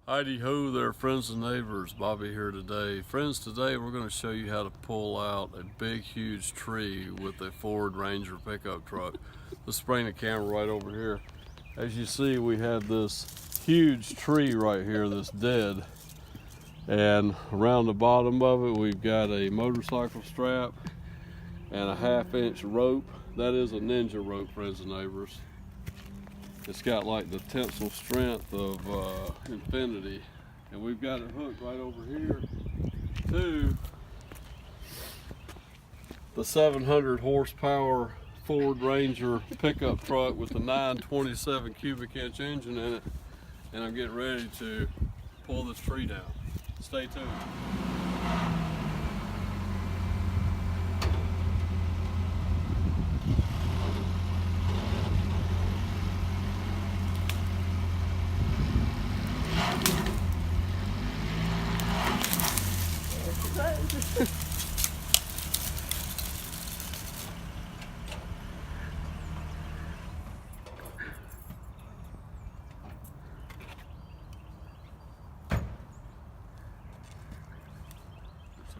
Heidi ho there, friends and neighbors. Bobby here today. Friends, today we're going to show you how to pull out a big huge tree with a Ford Ranger pickup truck. Let's bring the camera right over here. As you see, we have this huge tree right here that's dead, and around the bottom of it we've got a motorcycle strap and a 1/2-inch rope. That is a ninja rope, friends and neighbors. It's got like the tensile strength of infinity, and we've got it hooked right over here to the 700 horsepower Ford Ranger pickup truck with the 927 cubic inch engine in it, and I'm getting ready to pull this tree down. Stay tuned.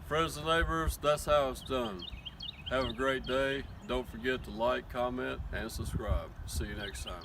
Friends and neighbors, that's how it's done. Have a great day. Don't forget to like, comment, and subscribe. See you next time.